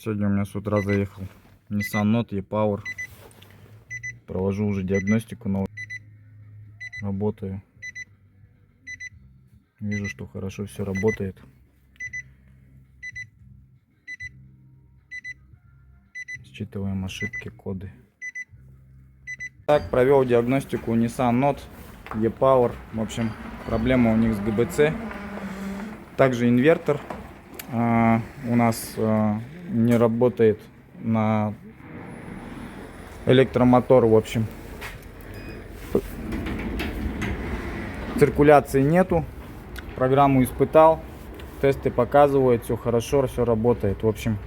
Сегодня у меня с утра заехал Nissan Note E-Power. Провожу уже диагностику новую. Работаю. Вижу, что хорошо все работает. Считываем ошибки, коды. Так, провел диагностику Nissan Note E-Power. В общем, проблема у них с ГБЦ. Также инвертор у нас не работает на электромотор. В общем, циркуляции нету. Программу испытал, тесты показывают, все хорошо, все работает. В общем,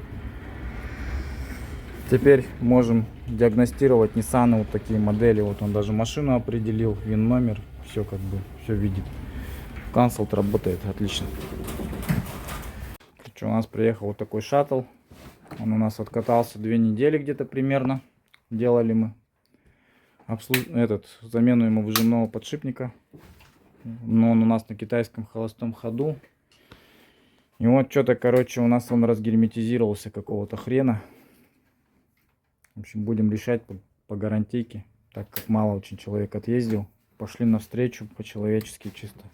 теперь можем диагностировать Nissan вот такие модели. Вот он даже машину определил, ВИН номер, все как бы, все видит. Консолт работает отлично. У нас приехал вот такой шаттл. Он у нас откатался 2 недели где-то примерно. Делали мы замену ему выжимного подшипника. Но он у нас на китайском холостом ходу. И вот что-то, короче, у нас он разгерметизировался какого-то хрена. В общем, будем решать по гарантийке. Так как мало очень человек отъездил. Пошли навстречу по-человечески чисто.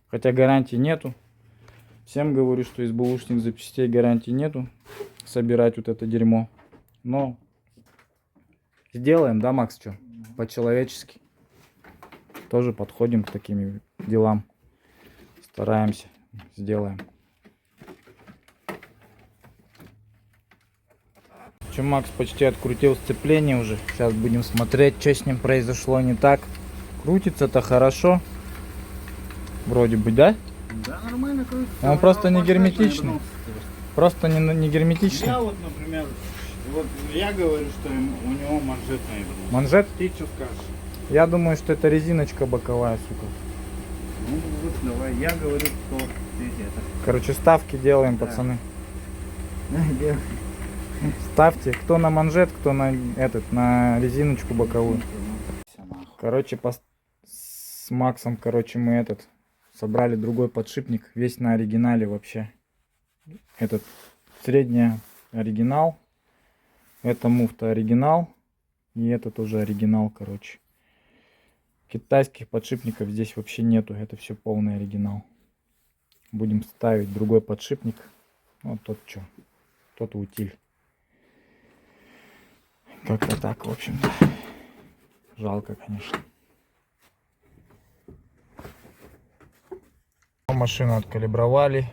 Хотя гарантии нету. Всем говорю, что из бэушных запчастей гарантии нету. Собирать вот это дерьмо. Но сделаем, да, Макс, что? По-человечески. Тоже подходим к таким делам. Стараемся. Сделаем. Макс почти открутил сцепление уже. Сейчас будем смотреть, что с ним произошло не так. Крутится-то хорошо. Вроде бы, да? Да, нормально крутится. Он просто не герметичный. Просто не герметичный. Я вот, например, я говорю, что у него манжет наверное. Манжет? Ты что скажешь? Я думаю, что это резиночка боковая, сука. Ну вот, давай, я говорю, что ты это. Короче, ставки делаем, да. Пацаны. Ставьте, кто на манжет, кто на на резиночку боковую. Короче, с Максом, короче, мы собрали другой подшипник, весь на оригинале вообще. Средняя оригинал, это муфта оригинал, и это тоже оригинал, короче. Китайских подшипников здесь вообще нету, это все полный оригинал. Будем ставить другой подшипник, вот тот утиль. Как-то так, в общем-то. Жалко, конечно. Машину откалибровали.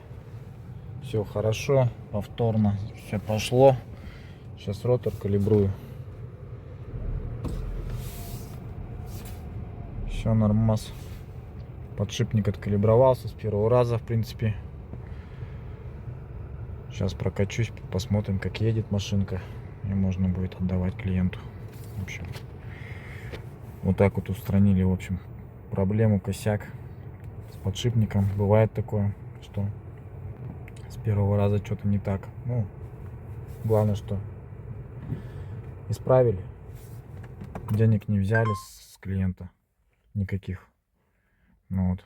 Все хорошо, повторно все пошло. Сейчас ротор калибрую. Все нормас. Подшипник откалибровался с первого раза, в принципе. Сейчас прокачусь, посмотрим, как едет машинка. И можно будет отдавать клиенту. В общем, вот так вот устранили, в общем, проблему, косяк с подшипником. Бывает такое, что с первого раза что-то не так. Ну, главное, что исправили. Денег не взяли с клиента никаких. Ну вот.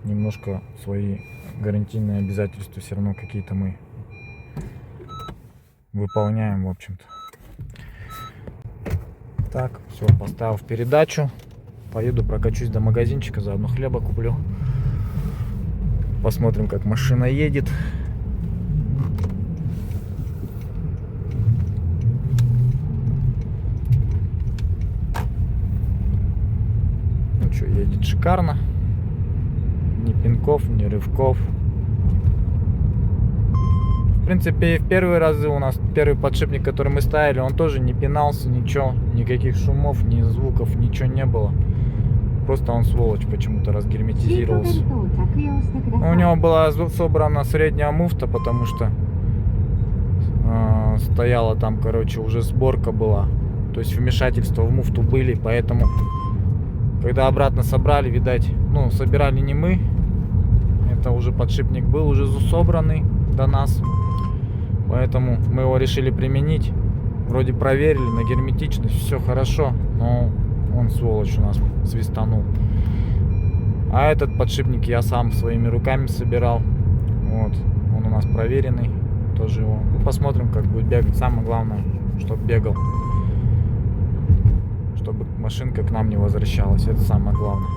Немножко свои гарантийные обязательства все равно какие-то мы выполняем, в общем-то. Так, все, поставил в передачу. Поеду прокачусь до магазинчика, заодно хлеба куплю. Посмотрим, как машина едет. Ну что, едет шикарно. Ни пинков, ни рывков. В принципе, в первые разы у нас первый подшипник, который мы ставили, он тоже не пинался, ничего, никаких шумов, ни звуков, ничего не было. Просто он, сволочь, почему-то разгерметизировался. У него была собрана средняя муфта, потому что стояла там, короче, уже сборка была. То есть вмешательства в муфту были, поэтому, когда обратно собрали, видать, ну, собирали не мы. Это уже подшипник был уже собранный до нас. Поэтому мы его решили применить. Вроде проверили на герметичность, все хорошо, но он, сволочь, у нас свистанул. А этот подшипник я сам своими руками собирал. Вот. Он у нас проверенный. Тоже его. Ну, посмотрим, как будет бегать. Самое главное, чтобы бегал. Чтобы машинка к нам не возвращалась. Это самое главное.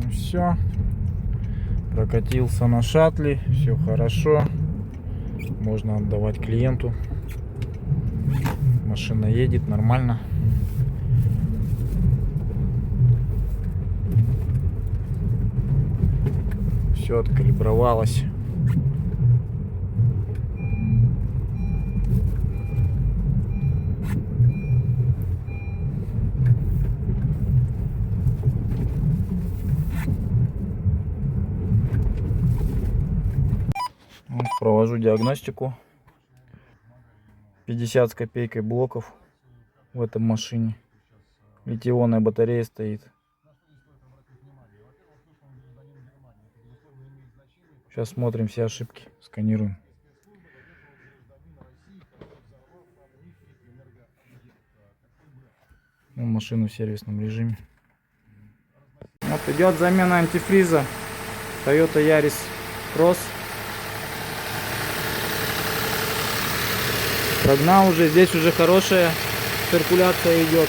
Ну все. Прокатился на шаттле. Все хорошо. Можно отдавать клиенту. Машина едет нормально. Все откалибровалось. Вот, провожу диагностику. 50 с копейкой блоков в этом машине. Литий-ионная батарея стоит. Сейчас смотрим все ошибки, сканируем. Ну, машину в сервисном режиме. Вот идет замена антифриза. Toyota Yaris Cross. Прогнал уже, здесь уже хорошая циркуляция идет.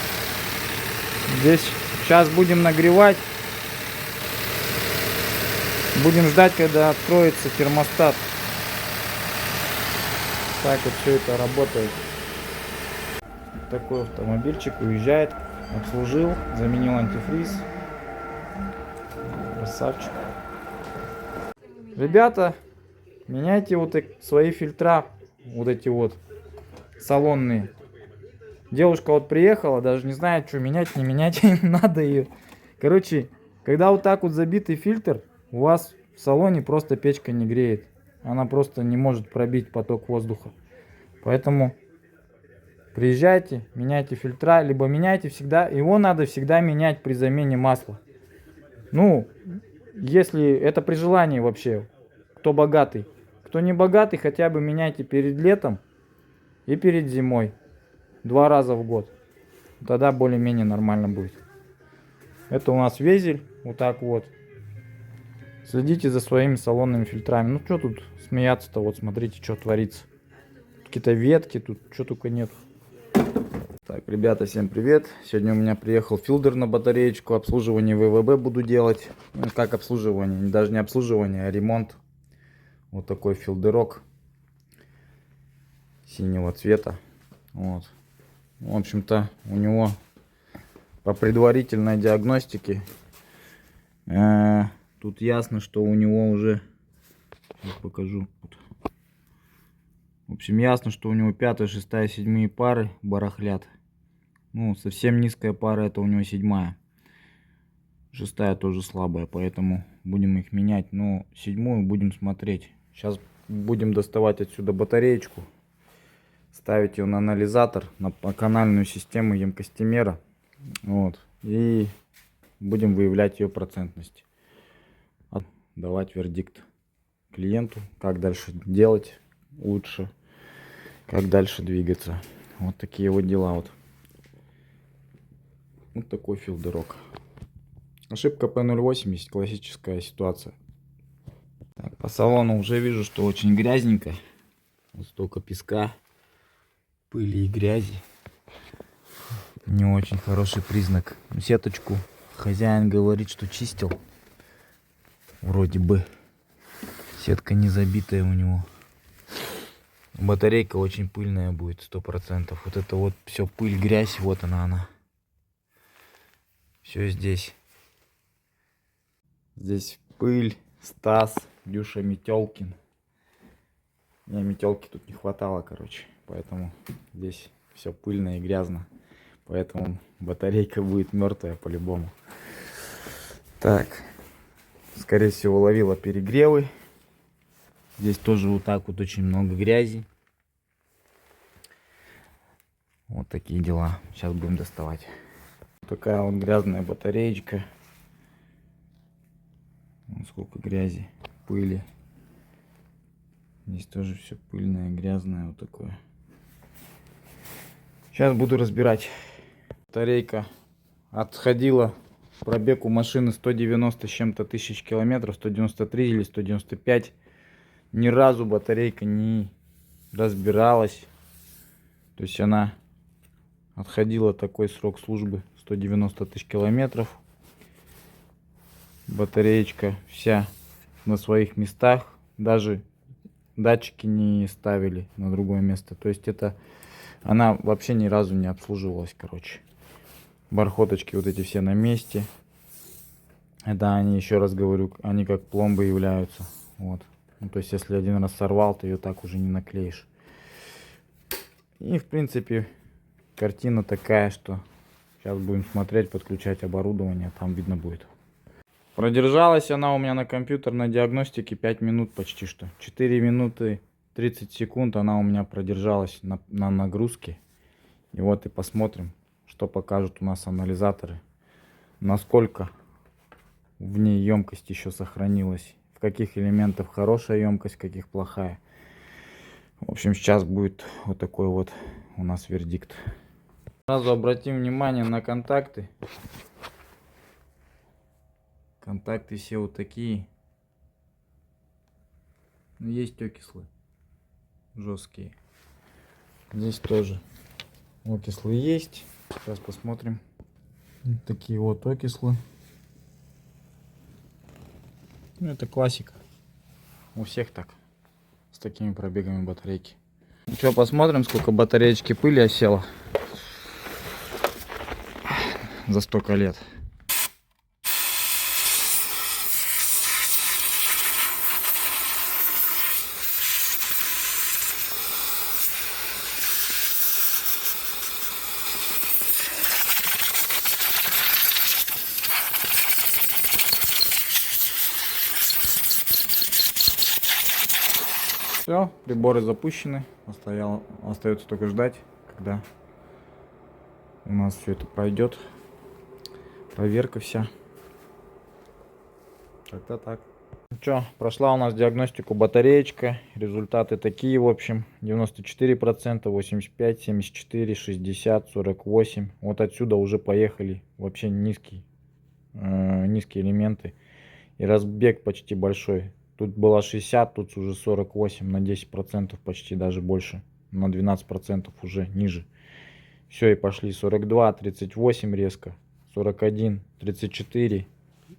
Здесь сейчас будем нагревать. Будем ждать, когда откроется термостат. Так вот все это работает. Такой автомобильчик уезжает. Обслужил, заменил антифриз. Красавчик. Ребята, меняйте вот свои фильтра. Вот эти вот салонные. Девушка вот приехала, даже не знает, что менять, не менять. Надо ее. Короче, когда вот так вот забитый фильтр, у вас в салоне просто печка не греет. Она просто не может пробить поток воздуха. Поэтому приезжайте, меняйте фильтра, либо меняйте всегда. Его надо всегда менять при замене масла. Ну, если это при желании вообще, кто богатый. Кто не богатый, хотя бы меняйте перед летом и перед зимой. 2 раза в год. Тогда более-менее нормально будет. Это у нас везель. Вот так вот. Следите за своими салонными фильтрами. Ну, что тут смеяться-то? Вот смотрите, что творится. Какие-то ветки тут, что только нет. Так, ребята, всем привет. Сегодня у меня приехал филдер на батареечку. Обслуживание ВВБ буду делать. Ну, как обслуживание? Даже не обслуживание, а ремонт. Вот такой филдерок. Синего цвета. Вот. В общем-то, у него по предварительной диагностике тут ясно, что у него уже, сейчас покажу. В общем, ясно, что у него 5, 6, 7 пары барахлят. Ну, совсем низкая пара, это у него 7. 6 тоже слабая, поэтому будем их менять. Но 7 будем смотреть. Сейчас будем доставать отсюда батареечку. Ставить ее на анализатор, на канальную систему емкостимера. Вот. И будем выявлять ее процентность. Давать вердикт клиенту, как дальше делать лучше, как дальше двигаться. Вот такие вот дела. Вот такой филдерок. Ошибка P080, классическая ситуация. Так, по салону уже вижу, что очень грязненько. Вот столько песка, пыли и грязи. Не очень хороший признак. Сеточку хозяин говорит, что чистил. Вроде бы сетка не забитая у него. Батарейка очень пыльная будет, 100%. Вот это вот все пыль, грязь, вот она. Все здесь. Здесь пыль, Стас, Дюша Метелкин. Мне метелки тут не хватало, короче. Поэтому здесь все пыльно и грязно. Поэтому батарейка будет мертвая по-любому. Так. Скорее всего, ловила перегревы. Здесь тоже вот так вот очень много грязи. Вот такие дела. Сейчас будем доставать. Такая вот грязная батареечка. Вот сколько грязи, пыли. Здесь тоже все пыльное, грязное. Вот такое. Сейчас буду разбирать. Батарейка отходила. Пробег у машины 190 с чем-то тысяч километров. 193 или 195. Ни разу батарейка не разбиралась. То есть она отходила такой срок службы 190 тысяч километров. Батареечка вся на своих местах. Даже датчики не ставили на другое место. То есть это она вообще ни разу не обслуживалась, короче. Бархоточки вот эти все на месте. Это они, еще раз говорю, они как пломбы являются. Вот. Ну, то есть если один раз сорвал, ты ее так уже не наклеишь. И в принципе картина такая, что сейчас будем смотреть, подключать оборудование, там видно будет. Продержалась она у меня на компьютерной диагностике 5 минут почти что. 4 минуты 30 секунд она у меня продержалась на нагрузке. И вот и посмотрим, что покажут у нас анализаторы. Насколько в ней емкость еще сохранилась. В каких элементах хорошая емкость, в каких плохая. В общем, сейчас будет вот такой вот у нас вердикт. Сразу обратим внимание на контакты. Контакты все вот такие. Есть окислы жесткие. Здесь тоже окислы есть. Сейчас посмотрим. Вот такие вот окислы. Ну, это классика. У всех так. С такими пробегами батарейки. Ну что, посмотрим, сколько батареечки пыли осело за столько лет. Все, приборы запущены. Остается только ждать, когда у нас все это пройдет. Проверка вся. Как-то так. Ну что, прошла у нас диагностику батареечка. Результаты такие, в общем. 94%, 85%, 74%, 60%, 48%. Вот отсюда уже поехали вообще низкие элементы. И разбег почти большой. Тут было 60, тут уже 48, на 10% почти даже больше. На 12% уже ниже. Все, и пошли 42, 38 резко. 41, 34.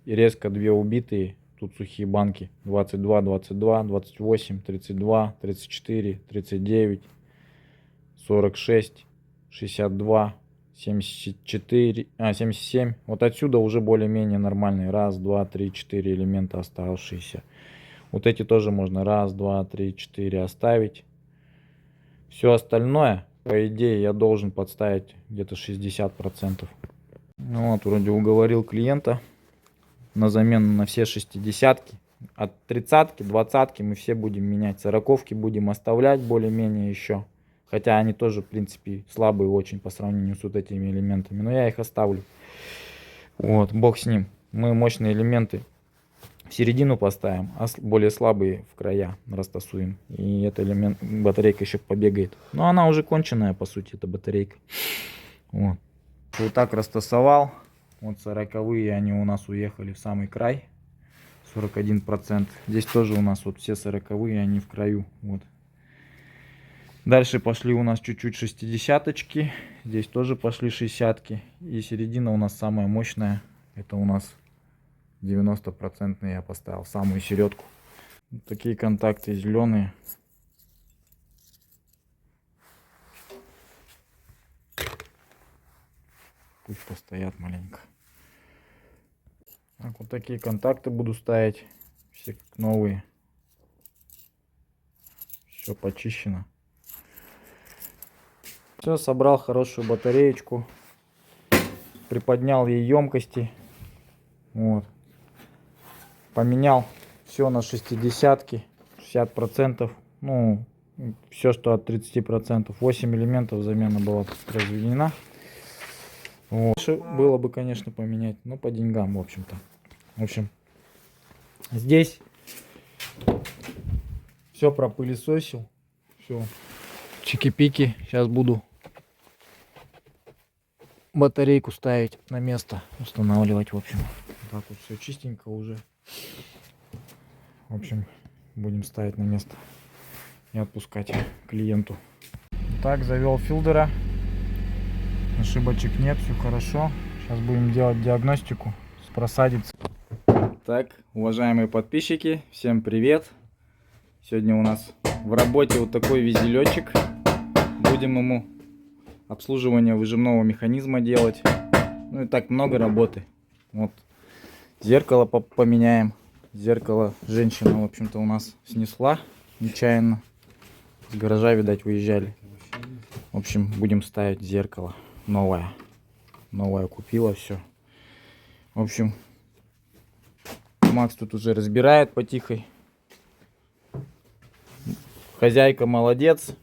И резко 2 убитые. Тут сухие банки. 22, 22, 28, 32, 34, 39, 46, 62, 74, 77. Вот отсюда уже более-менее нормальные. Раз, два, три, 4 элемента оставшиеся. Вот эти тоже можно 1, 2, 3, 4 оставить. Все остальное, по идее, я должен подставить где-то 60%. Вот, вроде уговорил клиента на замену на все 60-ки. От 30-ки, 20-ки мы все будем менять. 40-ки будем оставлять более-менее еще. Хотя они тоже, в принципе, слабые очень по сравнению с вот этими элементами. Но я их оставлю. Вот, бог с ним. Мы мощные элементы в середину поставим, а более слабые в края растасуем. И эта батарейка еще побегает. Но она уже конченая, по сути, эта батарейка. Вот. Вот так растасовал. Вот 40-е они у нас уехали в самый край. 41%. Здесь тоже у нас вот все 40-е, они в краю. Вот. Дальше пошли у нас чуть-чуть 60-очки. Здесь тоже пошли 60-ки. И середина у нас самая мощная. Это у нас 90% я поставил в самую середку. Вот такие контакты зеленые. Пусть постоят маленько. Так, вот такие контакты буду ставить. Все как новые. Все почищено. Все, собрал хорошую батареечку. Приподнял ей емкости. Вот. Поменял все на 60-ки. 60%. Ну, все, что от 30%. 8 элементов замена была произведена. Вот. Было бы, конечно, поменять, но по деньгам, в общем-то. В общем, здесь все пропылесосил. Все. Чики-пики. Сейчас буду батарейку ставить на место. Устанавливать, в общем. Так вот все чистенько уже. В общем, Будем ставить на место и отпускать клиенту. Так, завел филдера. Ошибочек нет, все хорошо. Сейчас будем делать диагностику с просадицей. Так, уважаемые подписчики, всем привет. Сегодня у нас в работе вот такой визелечек. Будем ему обслуживание выжимного механизма делать. Ну и так много работы. Вот зеркало поменяем. Зеркало женщина, в общем-то, у нас снесла нечаянно. С гаража, видать, выезжали. В общем, будем ставить зеркало новое. Новое купила, все. В общем, Макс тут уже разбирает потихой. Хозяйка молодец.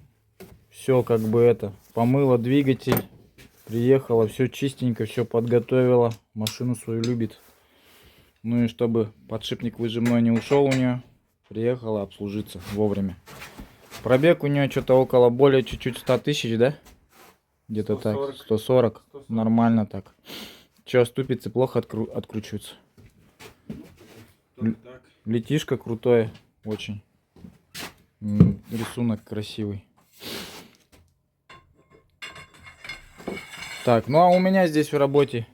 Все как бы это, помыла двигатель. Приехала, все чистенько, все подготовила. Машину свою любит. Ну и чтобы подшипник выжимной не ушел у нее, приехала обслужиться вовремя. Пробег у нее что-то около более чуть-чуть 100 тысяч, да? Где-то так, 140. Нормально так. Че, ступицы плохо откручиваются? Летишка крутое, очень. Рисунок красивый. Так, ну а у меня здесь в работе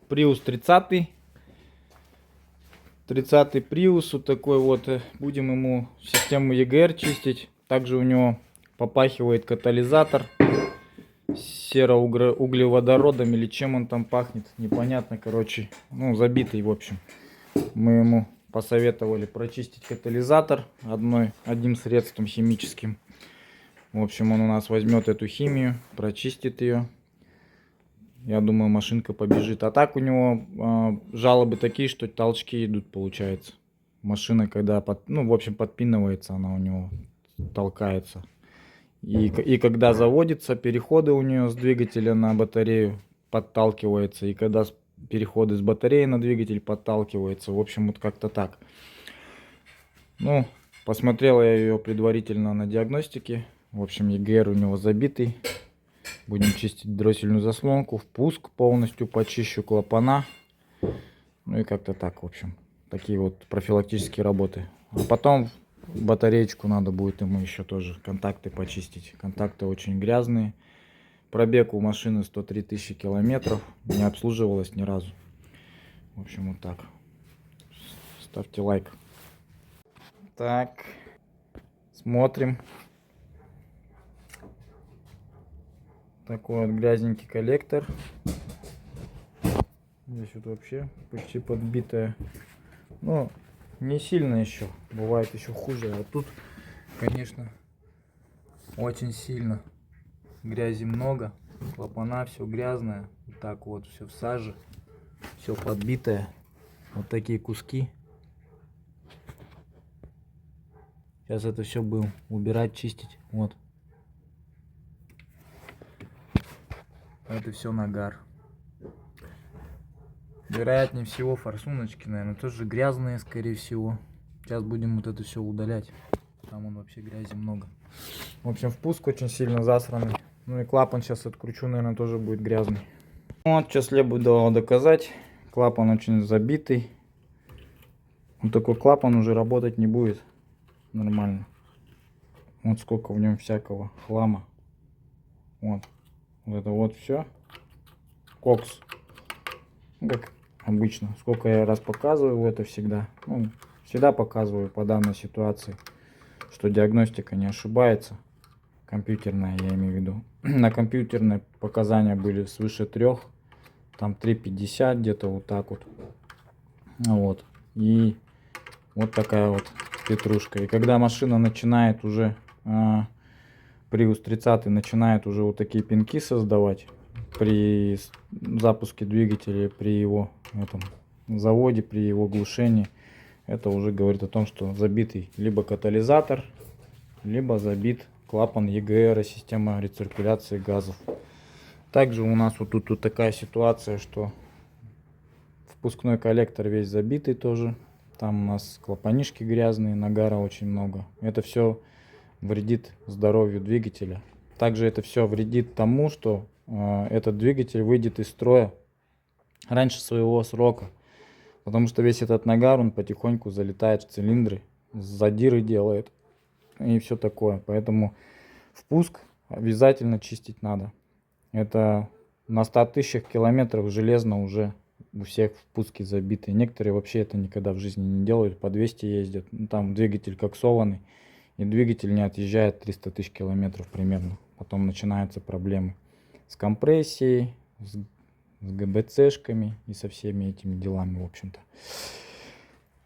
Prius 30. 30-й Prius, вот такой вот. Будем ему систему EGR чистить. Также у него попахивает катализатор сероуглеводородом или чем он там пахнет. Непонятно, короче. Ну, забитый, в общем. Мы ему посоветовали прочистить катализатор одним средством химическим. В общем, он у нас возьмет эту химию, прочистит ее. Я думаю, машинка побежит. А так у него жалобы такие, что толчки идут, получается. Машина, когда, в общем, подпинывается, она у него толкается. И когда заводится, переходы у нее с двигателя на батарею подталкивается. И когда переходы с батареи на двигатель подталкивается. В общем, вот как-то так. Ну, посмотрел я ее предварительно на диагностике. В общем, EGR у него забитый. Будем чистить дроссельную заслонку, впуск полностью почищу, клапана. Ну и как-то так, в общем. Такие вот профилактические работы. А потом батареечку надо будет ему еще тоже контакты почистить. Контакты очень грязные. Пробег у машины 103 тысячи километров. Не обслуживалась ни разу. В общем, вот так. Ставьте лайк. Так. Смотрим. Такой вот грязненький коллектор. Здесь вот вообще почти подбитая. Ну, не сильно еще. Бывает еще хуже. А тут, конечно, очень сильно. Грязи много. Клапана все грязное. Вот так вот все в саже. Все подбитое. Вот такие куски. Сейчас это все будем убирать, чистить. Вот. Это все нагар. Вероятнее всего форсуночки, наверное, тоже грязные, скорее всего. Сейчас будем вот это все удалять. Там он вообще грязи много. В общем, впуск очень сильно засранный. Ну и клапан сейчас откручу, наверное, тоже будет грязный. Вот, сейчас следовало доказать. Клапан очень забитый. Вот такой клапан уже работать не будет нормально. Вот сколько в нем всякого хлама. Вот. Вот это вот все. Кокс. Как обычно. Сколько я раз показываю это всегда. Ну, всегда показываю по данной ситуации, что диагностика не ошибается. Компьютерная, я имею в виду. На компьютерные показания были свыше 3. Там 3,50 где-то вот так вот. Вот. И вот такая вот петрушка. И когда машина начинает уже... Prius 30 начинает уже вот такие пинки создавать при запуске двигателя, при его заводе, при его глушении. Это уже говорит о том, что забитый либо катализатор, либо забит клапан EGR, система рециркуляции газов. Также у нас вот тут вот такая ситуация, что впускной коллектор весь забитый тоже. Там у нас клапанишки грязные, нагара очень много. Это все вредит здоровью двигателя. Также это все вредит тому, что этот двигатель выйдет из строя раньше своего срока. Потому что весь этот нагар, он потихоньку залетает в цилиндры. задиры делает и все такое. Поэтому впуск обязательно чистить надо. Это на 100 тысячах километров железно уже у всех впуски забиты. Некоторые вообще это никогда в жизни не делают, по 200 ездят. Ну, там двигатель коксованный, и двигатель не отъезжает 300 тысяч километров примерно. Потом начинаются проблемы с компрессией, с ГБЦшками и со всеми этими делами, в общем-то.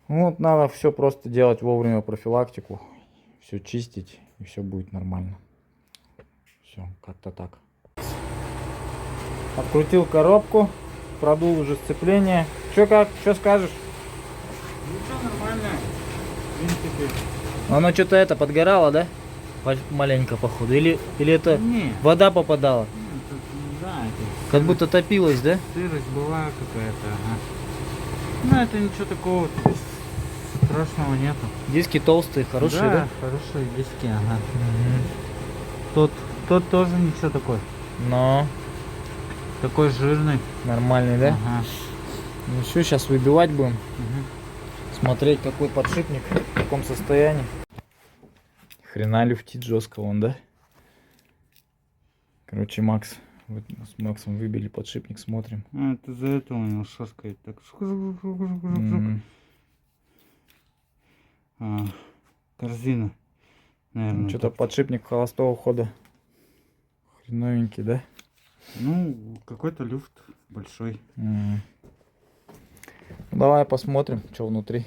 Вот надо все просто делать вовремя, профилактику, все чистить, и все будет нормально. Все, как-то так. Открутил коробку, продул уже сцепление. Че как? Что скажешь? Ну все нормально. В принципе. Оно что-то это подгорало, да? Маленько, походу. Или это Не. вода попадала? Тут, да, это Как будто топилась, да? сырость была какая-то. Ага. Ну это ничего такого страшного нету. Диски толстые, хорошие, да? Хорошие диски, ага. Тот тоже ничего такой. Но Такой жирный. нормальный, да? Ага. Ну все, сейчас выбивать будем. Угу. Смотреть, какой подшипник, в каком состоянии. Хрена люфтит жестко он, да? Короче, Макс, вот с Максом выбили подшипник, смотрим. А, это за это у него шаскает так. Корзина. Наверное. Что-то подшипник холостого хода хреновенький, да? Ну, какой-то люфт большой. Ну, давай посмотрим, что внутри.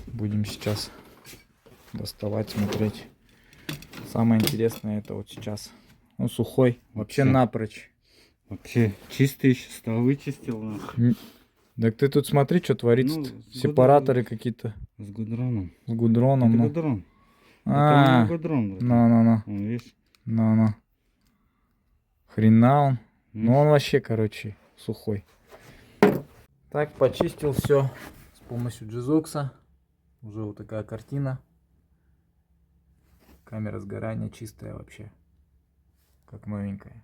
Будем сейчас доставать, смотреть. Самое интересное это вот сейчас. Он сухой, вообще напрочь. Вообще чистый, стал вычистил нахуй. Так ты тут смотри, что творится. Ну, Сепараторы какие-то. С гудроном. С гудроном. Это Ну. гудрон. Это у А, него гудрон. вроде. ну. Вон, видишь? Ну. Хрена он. М. Ну он вообще, короче, сухой. Так, почистил все с помощью джизокса. Уже вот такая картина. Камера сгорания чистая вообще. Как новенькая.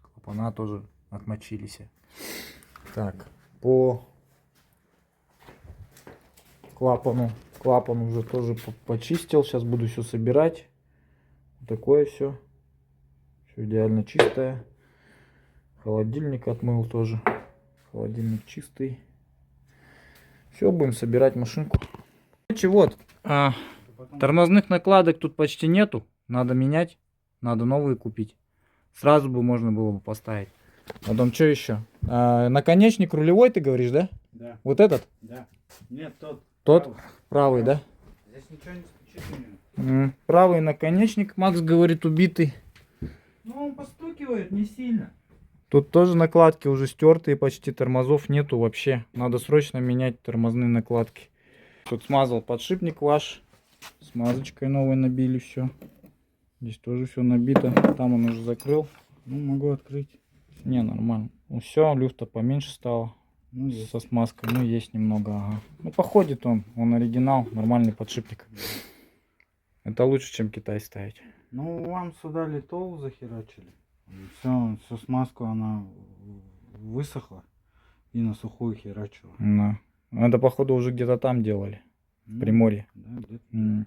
Клапана тоже отмочились. Так, по клапану. Клапан уже тоже почистил. Сейчас буду все собирать. Вот такое все. Все идеально чистое. Холодильник отмыл тоже. Холодильник чистый. Все, будем собирать машинку. Короче, вот. Тормозных накладок тут почти нету. Надо менять. Надо новые купить. Сразу бы можно было бы поставить. Потом что еще? Наконечник рулевой, ты говоришь, да? Да. Вот этот? Да. Нет, тот. Тот? Правый, да? Здесь ничего не стучит. Правый наконечник, Макс говорит, убитый. Ну, он постукивает не сильно. Тут тоже накладки уже стертые, почти тормозов нету вообще. Надо срочно менять тормозные накладки. Тут смазал подшипник ваш. Смазочкой новой набили все. Здесь тоже все набито. Там он уже закрыл. Ну, могу открыть. Не, нормально. Ну все, люфта поменьше стало. Ну, есть. Со смазкой. Ну, есть немного, ага. Ну, походит он. Он оригинал. Нормальный подшипник. Это лучше, чем Китай ставить. Ну, вам сюда литол захерачили. Все смазку она высохла и на сухую херачила. Да. Это, походу, уже где-то там делали. В Ну, Приморье. да, где-то.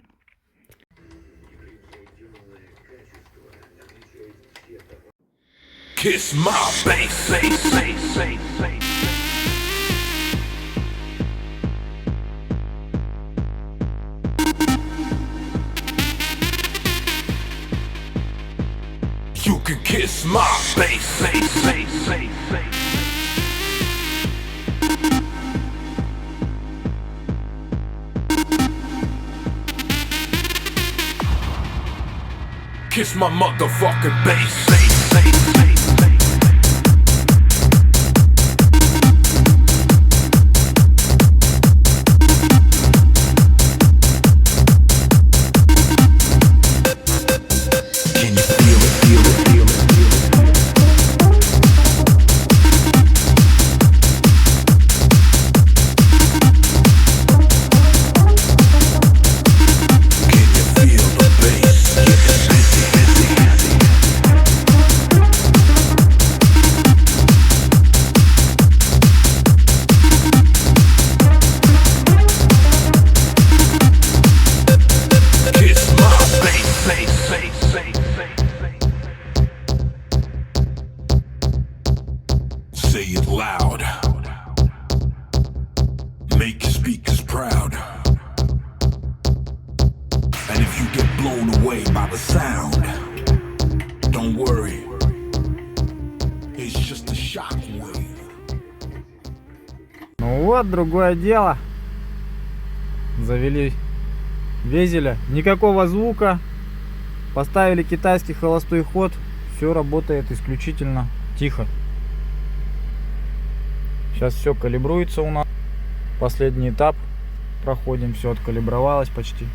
Kiss my face, say. You can kiss my face, say. Kiss my motherfucking bass, say. Can you feel it, feel it, feel it, feel it? Can you feel the bass? Get busy, busy, busy. say it loud. Make your speakers proud. And if you get blown away by the sound, don't worry, it's just a shockwave. Ну вот, другое дело. Завели везеля. Никакого звука. Поставили китайский холостой ход. Все работает исключительно тихо. Сейчас все калибруется у нас. Последний этап проходим. Все откалибровалось почти.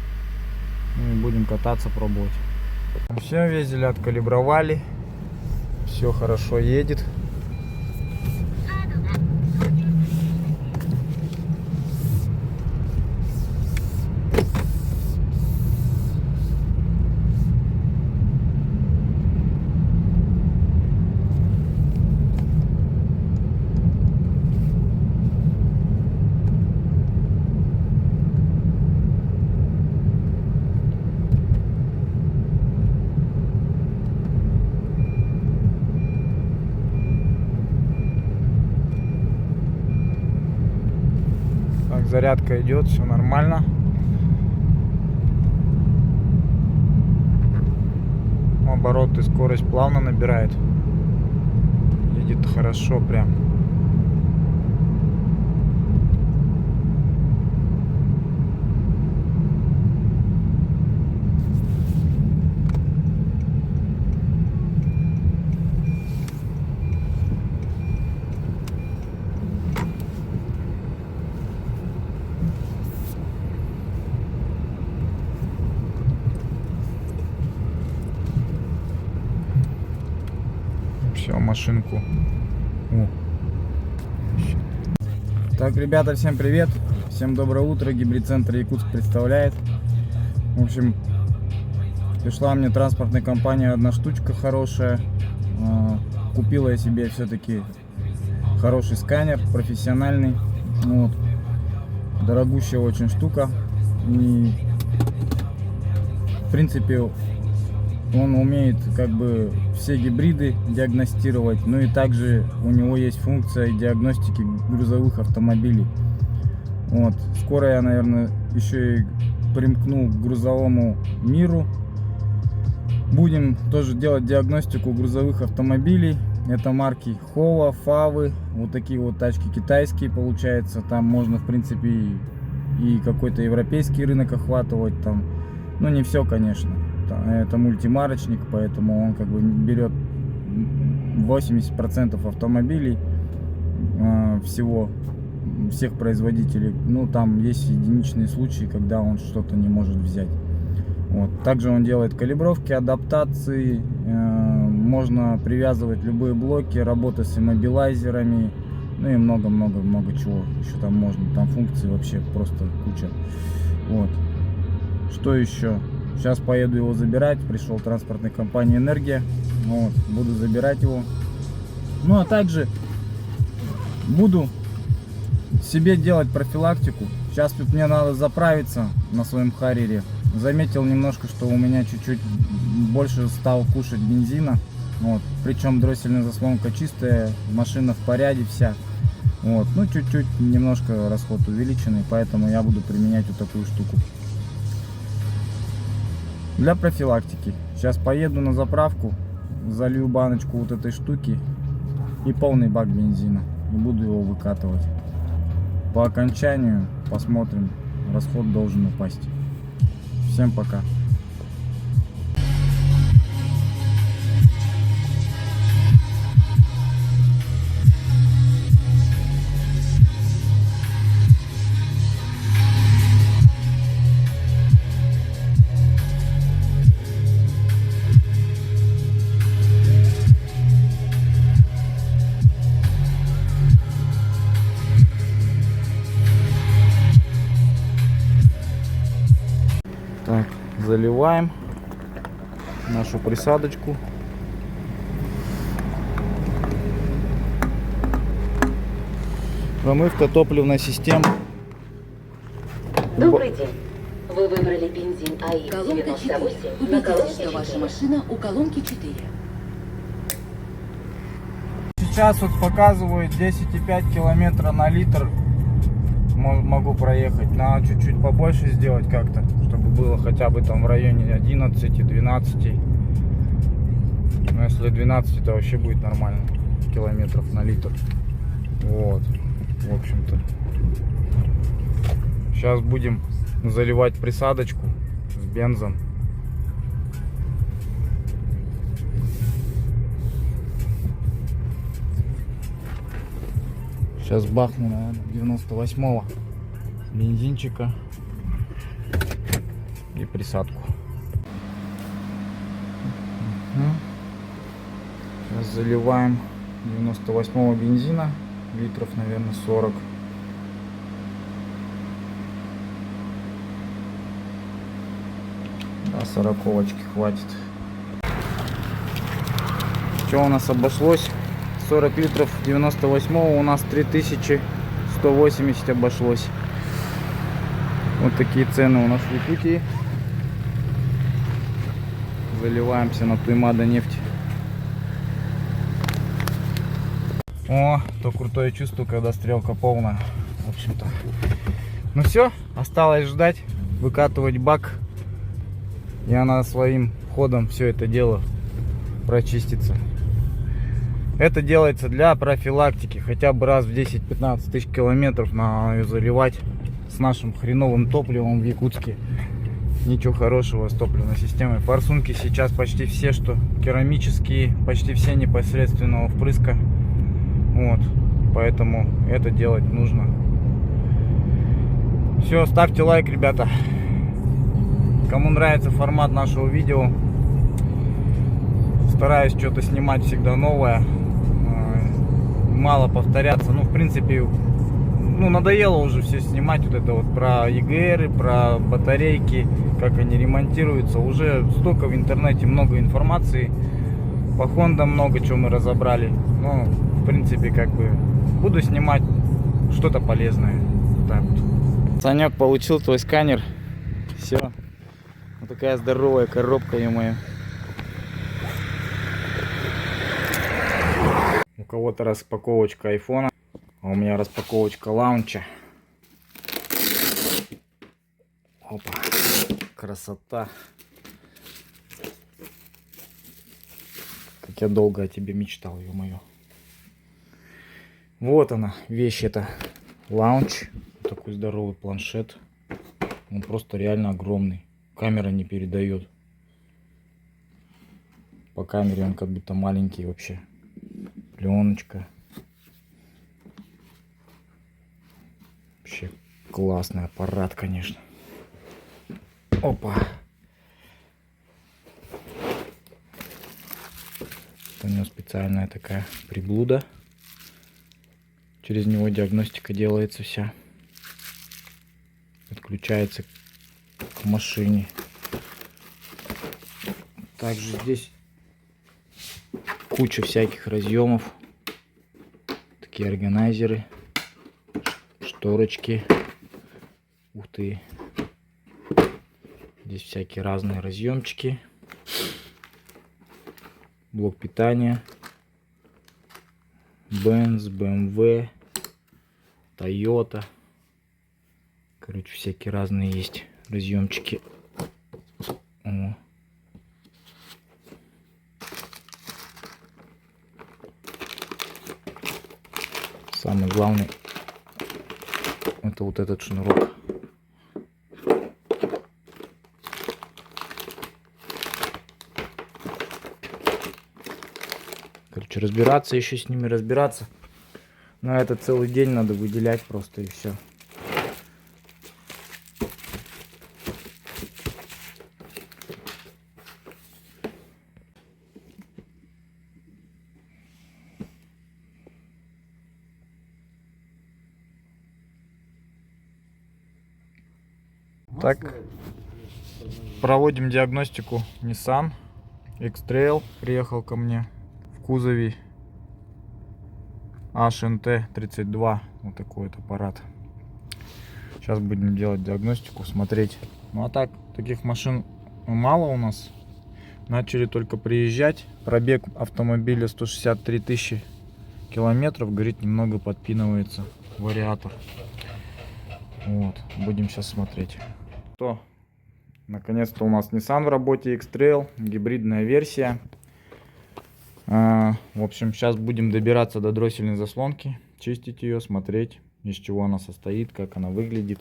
Ну и будем кататься, пробовать. Все, везели откалибровали. Все хорошо едет. Так, зарядка идет, все нормально. Обороты, скорость плавно набирает. Едет хорошо прям. Все, машинку. О. Так, ребята, всем привет. Всем доброе утро. Гибрид-центр Якутск представляет. В общем, пришла мне транспортная компания одна штучка хорошая. Купила я себе все-таки хороший сканер, профессиональный. Вот. Дорогущая очень штука. И, в принципе, он умеет как бы все гибриды диагностировать, ну и также у него есть функция диагностики грузовых автомобилей. Вот. Скоро я, наверное, еще и примкну к грузовому миру. Будем тоже делать диагностику грузовых автомобилей. Это марки Хова, Фавы, вот такие вот тачки китайские получается. Там можно, в принципе, и какой-то европейский рынок охватывать. Там, ну не все, конечно. Это мультимарочник, поэтому он как бы берет 80% автомобилей всех производителей. Ну там есть единичные случаи, когда он что-то не может взять. Вот. Также он делает калибровки, адаптации, можно привязывать любые блоки, работа с иммобилайзерами, ну и много-много-много чего еще там можно. Там функций вообще просто куча. Вот. Что еще? Сейчас поеду его забирать. Пришел транспортная компания «Энергия». Вот, буду забирать его. Ну а также буду себе делать профилактику. Сейчас тут мне надо заправиться на своем Харриере. Заметил немножко, что у меня чуть-чуть больше стал кушать бензина. Вот. Причем дроссельная заслонка чистая, машина в порядке вся. Вот. Ну чуть-чуть немножко расход увеличенный, поэтому я буду применять вот такую штуку. Для профилактики. Сейчас поеду на заправку, залью баночку вот этой штуки и полный бак бензина. И буду его выкатывать. По окончанию посмотрим. Расход должен упасть. Всем пока. Так, заливаем нашу присадочку. Промывка топливной системы. Добрый день. Вы выбрали бензин Колонка 4. АИ-98 на Убедитесь, колонке что ваша 4. машина у колонки 4. сейчас вот показывает 10,5 километра на литр. Могу проехать. Надо чуть-чуть побольше сделать как-то, чтобы было хотя бы там в районе 11-12. Но если 12, то вообще будет нормально. Километров на литр. Вот. В общем-то. Сейчас будем заливать присадочку с бензом. Сейчас бахну, наверное, 98-го бензинчика и присадку. Сейчас заливаем 98-го бензина, литров, наверное, 40. Да, 40-очки хватит. Что у нас обошлось? 40 литров 98-го у нас 3180 обошлось. Вот такие цены у нас в Якутии. Заливаемся на Туймада нефть. О, то крутое чувство, когда стрелка полная. В общем-то. Ну все, осталось ждать, выкатывать бак. И она своим ходом все это дело прочистится. Это делается для профилактики. Хотя бы раз в 10-15 тысяч километров надо ее заливать. С нашим хреновым топливом в Якутске ничего хорошего с топливной системой. Форсунки сейчас почти все, что керамические, почти все непосредственного впрыска. Вот. Поэтому это делать нужно. Все, ставьте лайк, ребята. Кому нравится формат нашего видео, стараюсь что-то снимать всегда новое. Мало повторяться. Ну, в принципе, надоело уже все снимать. Вот это вот про ЕГР, про батарейки, как они ремонтируются. Уже столько в интернете много информации. По Хондам много чего мы разобрали. Ну, в принципе, как бы буду снимать что-то полезное. Так вот. Санек, получил твой сканер. Все. Вот такая здоровая коробка, ё-моё. У кого-то распаковочка айфона, а у меня распаковочка лаунча. Опа, красота. Как я долго о тебе мечтал, ё-моё. Вот она, вещь эта. Лаунч. Такой здоровый планшет. Он просто реально огромный. Камера не передает. По камере он как будто маленький вообще. Пленочка. Вообще классный аппарат, конечно. Опа. У него специальная такая приблуда. Через него диагностика делается вся. Подключается к машине. Также здесь куча всяких разъемов. Такие органайзеры. Шторочки. Ух ты. Здесь всякие разные разъемчики. Блок питания. Benz, BMW, Toyota. Короче, всякие разные есть разъемчики. О. Самый главный это вот этот шнурок. Короче, разбираться еще с ними, разбираться. На это целый день надо выделять просто, и все. Так, проводим диагностику. Nissan X-Trail приехал ко мне в кузове HNT32. Вот такой вот аппарат. Сейчас будем делать диагностику, смотреть. Ну а так, таких машин мало у нас. Начали только приезжать. Пробег автомобиля 163 тысячи километров, говорит, немного подпинывается вариатор. Вот, будем сейчас смотреть. То, наконец-то у нас Nissan в работе, X-Trail, гибридная версия. В общем, сейчас будем добираться до дроссельной заслонки, чистить ее, смотреть, из чего она состоит, как она выглядит.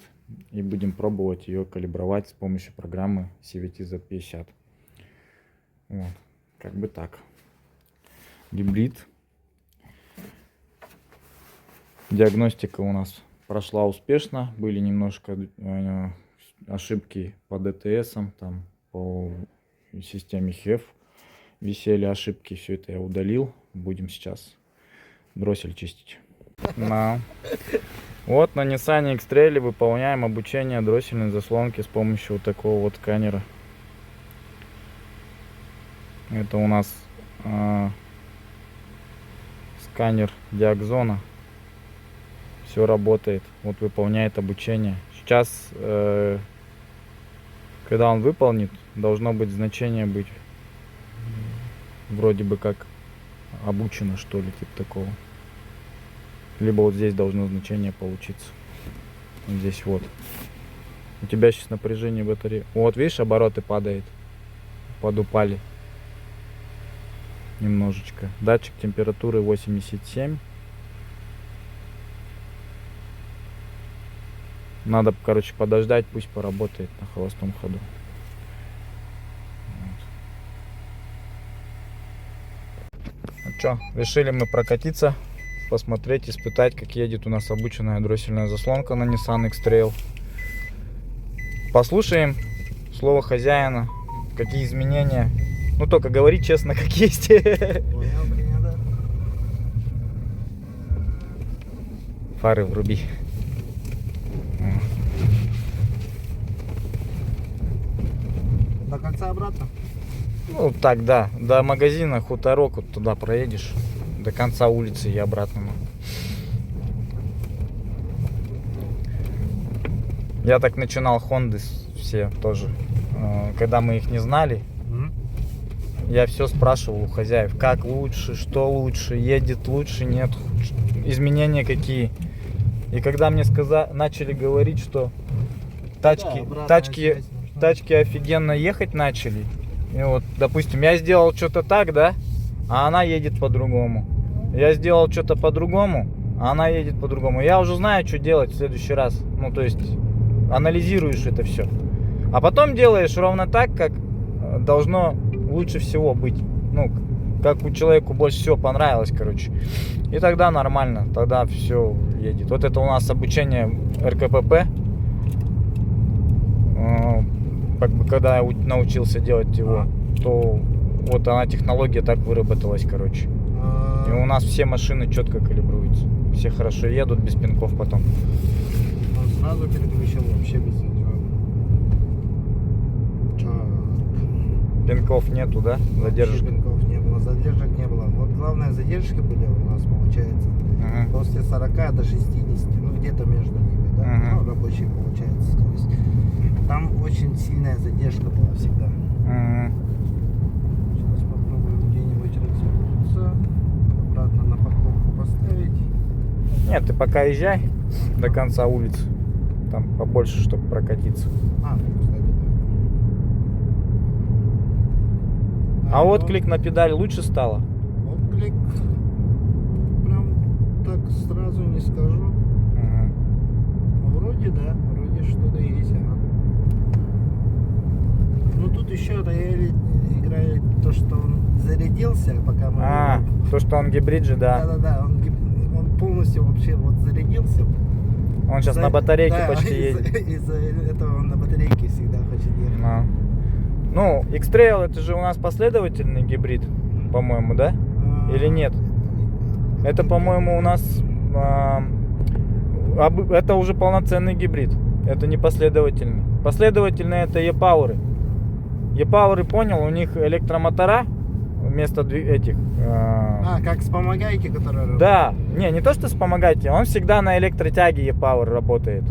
И будем пробовать ее калибровать с помощью программы CVT Z50. Вот, как бы так. Гибрид. Диагностика у нас прошла успешно. Были немножко ошибки по DTS, там по системе HEF висели ошибки. Все это я удалил. Будем сейчас дроссель чистить. Вот на Nissan X-Trail выполняем обучение дроссельной заслонки с помощью вот такого вот сканера. Это у нас сканер Диагзона. Все работает. Вот выполняет обучение. Сейчас, когда он выполнит, должно быть значение быть вроде бы как обучено, что ли, типа такого. Либо вот здесь должно значение получиться. Вот здесь вот. У тебя сейчас напряжение батареи. Вот, видишь, обороты падают. Подупали. Немножечко. Датчик температуры 87. Надо, короче, подождать, пусть поработает на холостом ходу. Вот. Ну что, решили мы прокатиться, посмотреть, испытать, как едет у нас обученная дроссельная заслонка на Nissan X-Trail. Послушаем слово хозяина, какие изменения. Ну, только говори честно, как есть. Понял, принято. Фары вруби. До конца обратно? Ну, так, да. До магазина Хуторок, вот туда проедешь. До конца улицы и обратно. Я так начинал Хонды все тоже. Когда мы их не знали, я все спрашивал у хозяев, как лучше, что лучше, едет лучше, нет, изменения какие. И когда мне начали говорить, что тачки офигенно ехать начали. И вот, допустим, я сделал что-то так, да, а она едет по-другому. Я сделал что-то по-другому, а она едет по-другому. Я уже знаю, что делать в следующий раз. Ну, то есть, анализируешь это все. А потом делаешь ровно так, как должно лучше всего быть. Ну, как у человеку больше всего понравилось, короче. И тогда нормально, тогда все едет. Вот это у нас обучение РКПП. Как бы, когда я научился делать его, то вот она, технология так выработалась, короче. И у нас все машины четко калибруются. Все хорошо едут, без пинков потом. Он сразу переключил, вообще без ничего. Пинков нету, да? Задержек? Вообще пинков не было, задержек не было. Вот главное, задержки были у нас, получается. После 40 до 60, ну где-то между ними, да? Ну, рабочий получается скорость. Там очень сильная задержка была всегда. Сейчас попробуем где-нибудь развернуться, обратно на парковку поставить. Нет, ты пока езжай до конца улицы. Там побольше, чтобы прокатиться. Кстати, да. А отклик на педаль лучше стало? Отклик прям так сразу не скажу. Вроде да, вроде что-то есть, Ну тут еще рояль играет то, что он зарядился, пока мы... то, что он гибрид же, да. Да, он полностью вообще вот зарядился. Он сейчас на батарейке почти едет. Из-за этого он на батарейке всегда хочет ехать. Ну, X-Trail это же у нас последовательный гибрид, по-моему, да? Или нет? Это, по-моему, у нас... это уже полноценный гибрид. Это не последовательный. Последовательный это E-Power. E-Power, понял, у них электромотора вместо этих... как вспомогайки, которые... Да, не то что вспомогайки, он всегда на электротяге E-Power работает.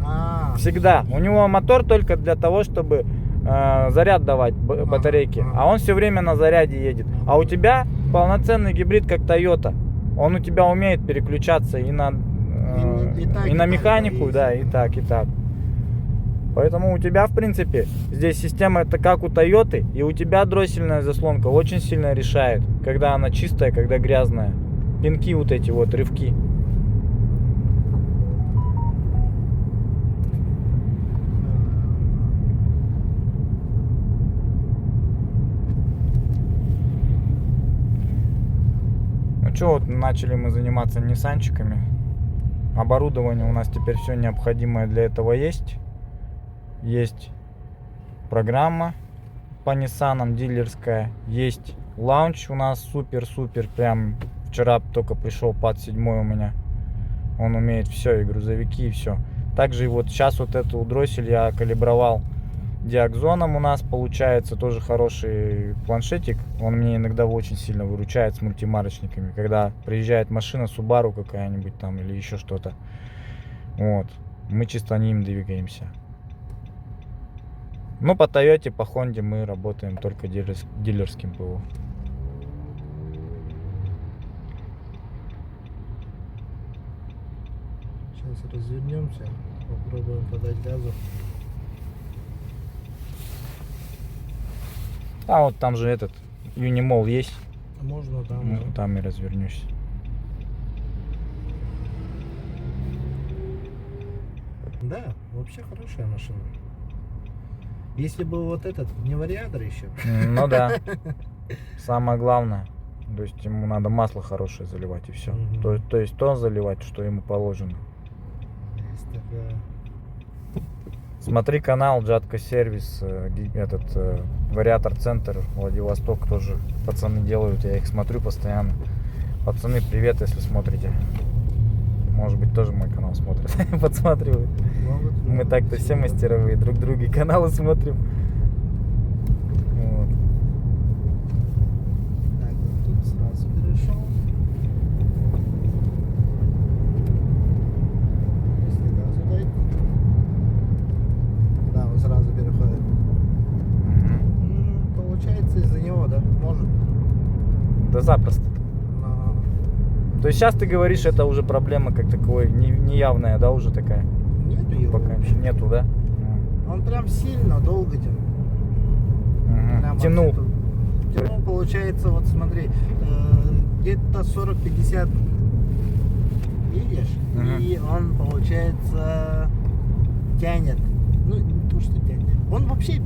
Всегда. У него мотор только для того, чтобы заряд давать батарейке. А он все время на заряде едет. А у тебя полноценный гибрид, как Toyota. Он у тебя умеет переключаться и на, И так, и и на так, механику, да, да, и так, и так. Поэтому у тебя, в принципе, здесь система это как у Тойоты, и у тебя дроссельная заслонка очень сильно решает, когда она чистая, когда грязная. Пинки вот эти вот, рывки. Ну что, вот начали мы заниматься ниссанчиками. Оборудование у нас теперь все необходимое для этого есть. Есть программа по Ниссанам дилерская. Есть лаунч у нас супер-супер. Прям вчера только пришел пад 7 у меня. Он умеет все, и грузовики, и все. Также и вот сейчас вот эту дроссель я калибровал диакзоном у нас. Получается тоже хороший планшетик. Он мне иногда очень сильно выручает с мультимарочниками. Когда приезжает машина Subaru какая-нибудь там или еще что-то. Вот. Мы чисто ним двигаемся. Ну, по Тойоте, по Хонде мы работаем только дилерским ПО. Сейчас развернемся, попробуем подать газу. А вот там же этот Юнимол есть. Можно там. Ну, там и развернусь. Да, вообще хорошая машина. Если бы вот этот не вариатор еще. Ну да. Самое главное. То есть ему надо масло хорошее заливать и все. Мгм. То есть то заливать, что ему положено. Есть такая. Смотри канал Джатка Сервис, вариатор центр Владивосток тоже пацаны делают, я их смотрю постоянно. Пацаны, привет, если смотрите. Может быть, тоже мой канал смотрят, подсматривают. Мы так-то все мастеровые, друг друге каналы смотрим. Вот. Так, вот тут сразу перешел. Если газу дать. Да, он сразу переходит. Мгм. Получается из-за него, да? Может. Да запросто. Но То есть сейчас ты говоришь, это уже проблема как таковой неявная, да, уже такая? нету его. Пока еще нету, да? Он прям сильно долго тянул. Мгм. Прям Тянул. вообще тут. Тянул, получается, вот смотри, где-то 40-50 видишь, Мгм. и он, получается, тянет. Ну, не то, что тянет. Он вообще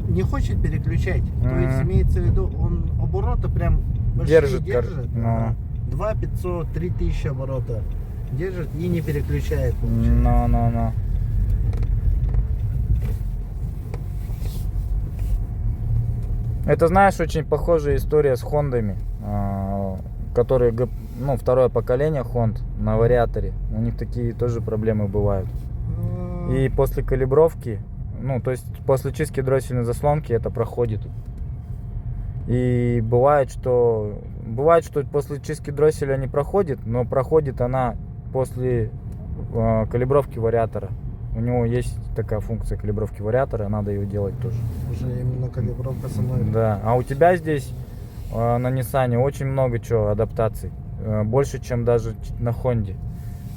не хочет переключать. То есть, Мгм. имеется в виду, он обороты прям большие Держит, держит. ну. 2500, 3000 оборота держит и не переключает, получается. Ну. Это, знаешь, очень похожая история с Хондами, которые, ну, второе поколение Хонд на вариаторе. У них такие тоже проблемы бывают. Ну, И после калибровки, ну, то есть после чистки дроссельной заслонки это проходит. И бывает, что после чистки дросселя не проходит, но проходит она после калибровки вариатора. У него есть такая функция калибровки вариатора, надо ее делать тоже. уже именно калибровка самой. Да, а у тебя здесь на Ниссане очень много чего адаптаций, больше, чем даже на Хонде.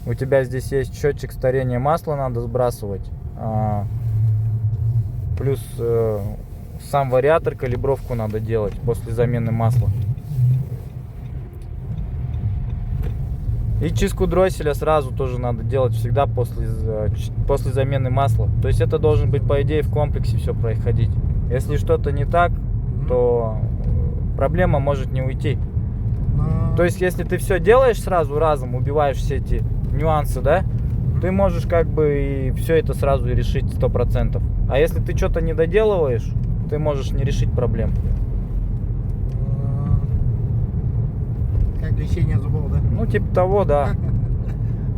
У тебя здесь есть счетчик старения масла, надо сбрасывать, плюс сам вариатор, калибровку надо делать после замены масла. И чистку дросселя сразу тоже надо делать всегда после замены масла. То есть это должен быть, по идее, в комплексе все происходить. Если что-то не так, то проблема может не уйти. Но- То есть если ты все делаешь сразу разом, убиваешь все эти нюансы, да, ты можешь как бы и все это сразу и решить 100%. А если ты что-то не доделываешь, ты можешь не решить проблем. Как лечение зубов, да? Ну, типа того, да.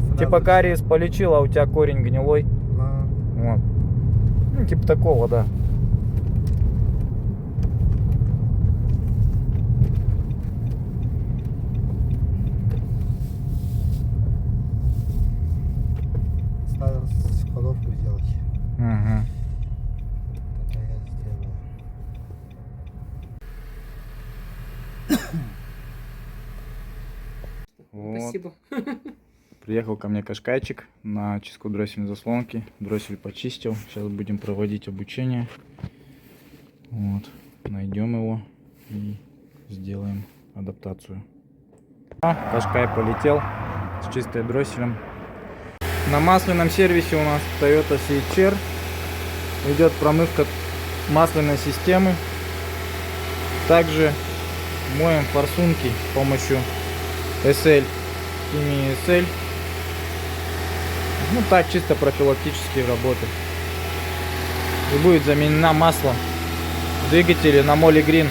Сразу Типа всё. кариес полечил, а у тебя корень гнилой. Но- Вот. Ну, типа такого, да. Надо складовку сделать. Угу. Это я сделаю. Вот. Спасибо. Приехал ко мне Кашкайчик на чистку дроссельной заслонки. Дроссель почистил. Сейчас будем проводить обучение. Вот. Найдем его и сделаем адаптацию. Кашкай полетел с чистой дросселем. На масляном сервисе у нас Toyota CHR идет промывка масляной системы. Также моем форсунки с помощью SL, химии SL. Ну так, чисто профилактические работы. И будет заменена масло в двигателе на Moly Green.